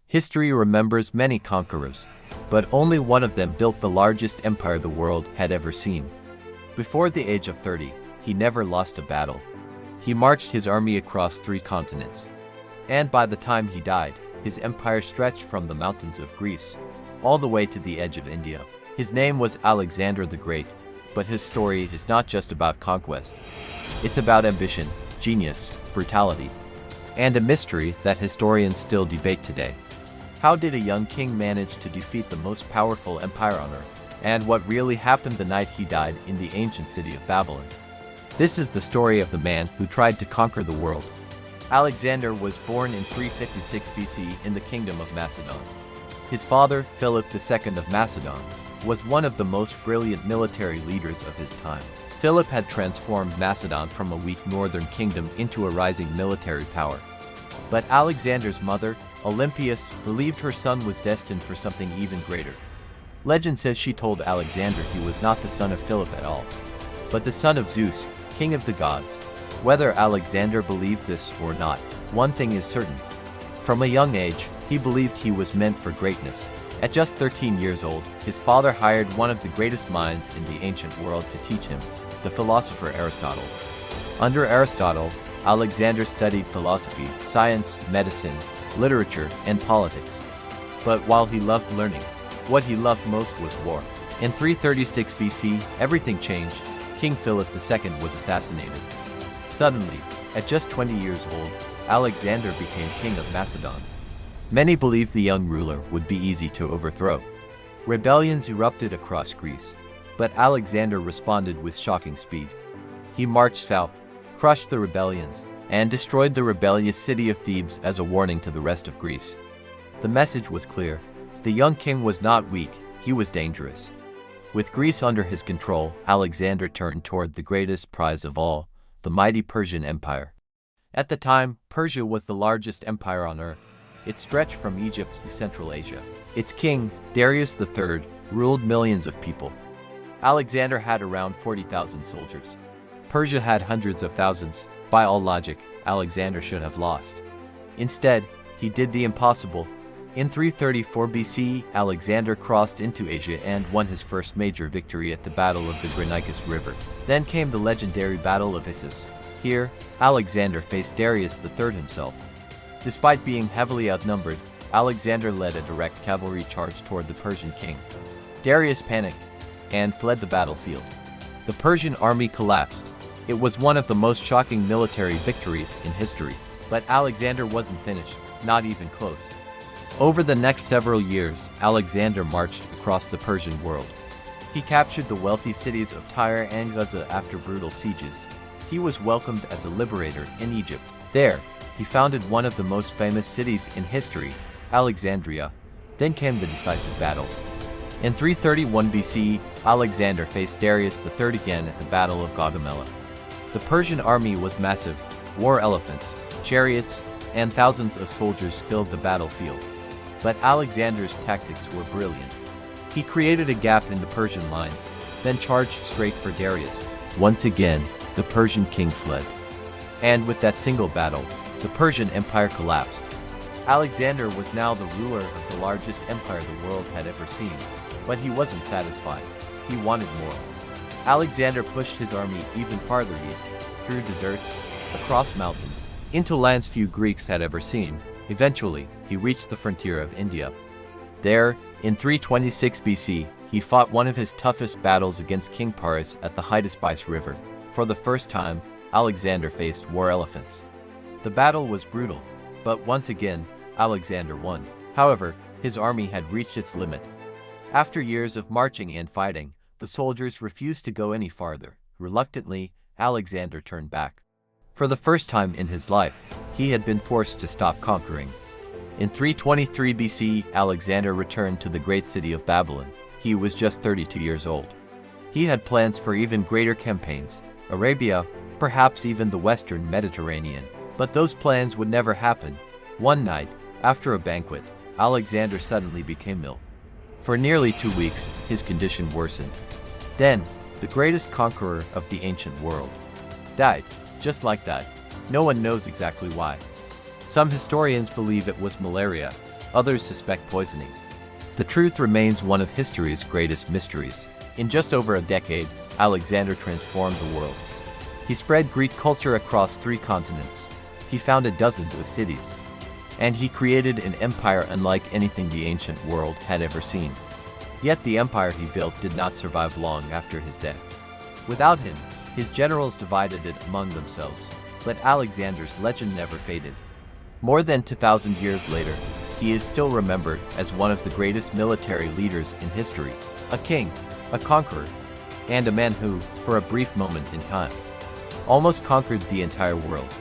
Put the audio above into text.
History remembers many conquerors, but only one of them built the largest empire the world had ever seen. Before the age of 30, he never lost a battle. He marched his army across 3 continents. And by the time he died, his empire stretched from the mountains of Greece all the way to the edge of India. His name was Alexander the Great, but his story is not just about conquest. It's about ambition, genius, brutality, and a mystery that historians still debate today. How did a young king manage to defeat the most powerful empire on earth? And what really happened the night he died in the ancient city of Babylon? This is the story of the man who tried to conquer the world. Alexander was born in 356 BC in the kingdom of Macedon. His father, Philip II of Macedon, was one of the most brilliant military leaders of his time. Philip had transformed Macedon from a weak northern kingdom into a rising military power. But Alexander's mother, Olympias, believed her son was destined for something even greater. Legend says she told Alexander he was not the son of Philip at all, but the son of Zeus, king of the gods. Whether Alexander believed this or not, one thing is certain. From a young age, he believed he was meant for greatness. At just 13 years old, his father hired one of the greatest minds in the ancient world to teach him, the philosopher Aristotle. Under Aristotle, Alexander studied philosophy, science, medicine, literature, and politics. But while he loved learning, what he loved most was war. In 336 BC, everything changed. King Philip II was assassinated. Suddenly, at just 20 years old, Alexander became king of Macedon. Many believed the young ruler would be easy to overthrow. Rebellions erupted across Greece, but Alexander responded with shocking speed. He marched south, crushed the rebellions, and destroyed the rebellious city of Thebes as a warning to the rest of Greece. The message was clear. The young king was not weak, he was dangerous. With Greece under his control, Alexander turned toward the greatest prize of all, the mighty Persian Empire. At the time, Persia was the largest empire on earth. It stretched from Egypt to Central Asia. Its king, Darius III, ruled millions of people. Alexander had around 40,000 soldiers. Persia had hundreds of thousands. By all logic, Alexander should have lost. Instead, he did the impossible. In 334 BC, Alexander crossed into Asia and won his first major victory at the Battle of the Granicus River. Then came the legendary Battle of Issus. Here, Alexander faced Darius III himself. Despite being heavily outnumbered, Alexander led a direct cavalry charge toward the Persian king. Darius panicked and fled the battlefield. The Persian army collapsed. It was one of the most shocking military victories in history. But Alexander wasn't finished, not even close. Over the next several years, Alexander marched across the Persian world. He captured the wealthy cities of Tyre and Gaza after brutal sieges. He was welcomed as a liberator in Egypt. There, he founded one of the most famous cities in history, Alexandria. Then came the decisive battle. In 331 BC, Alexander faced Darius III again at the Battle of Gaugamela. The Persian army was massive. War elephants, chariots, and thousands of soldiers filled the battlefield. But Alexander's tactics were brilliant. He created a gap in the Persian lines, then charged straight for Darius. Once again, the Persian king fled. And with that single battle, the Persian Empire collapsed. Alexander was now the ruler of the largest empire the world had ever seen. But he wasn't satisfied. He wanted more. Alexander pushed his army even farther east, through deserts, across mountains, into lands few Greeks had ever seen. Eventually, he reached the frontier of India. There, in 326 BC, he fought one of his toughest battles against King Paris at the Hydaspes River. For the first time, Alexander faced war elephants. The battle was brutal, but once again, Alexander won. However, his army had reached its limit. After years of marching and fighting, the soldiers refused to go any farther. Reluctantly, Alexander turned back. For the first time in his life, he had been forced to stop conquering. In 323 BC, Alexander returned to the great city of Babylon. He was just 32 years old. He had plans for even greater campaigns, Arabia, perhaps even the Western Mediterranean. But those plans would never happen. One night, after a banquet, Alexander suddenly became ill. For nearly 2 weeks, his condition worsened. Then, the greatest conqueror of the ancient world died, just like that. No one knows exactly why. Some historians believe it was malaria, Others suspect poisoning. The truth remains one of history's greatest mysteries. In just over a decade, Alexander transformed the world. He spread Greek culture across 3 continents. He founded dozens of cities. And he created an empire unlike anything the ancient world had ever seen. Yet the empire he built did not survive long after his death. Without him, his generals divided it among themselves, but Alexander's legend never faded. More than 2,000 years later, he is still remembered as one of the greatest military leaders in history, a king, a conqueror, and a man who, for a brief moment in time, almost conquered the entire world.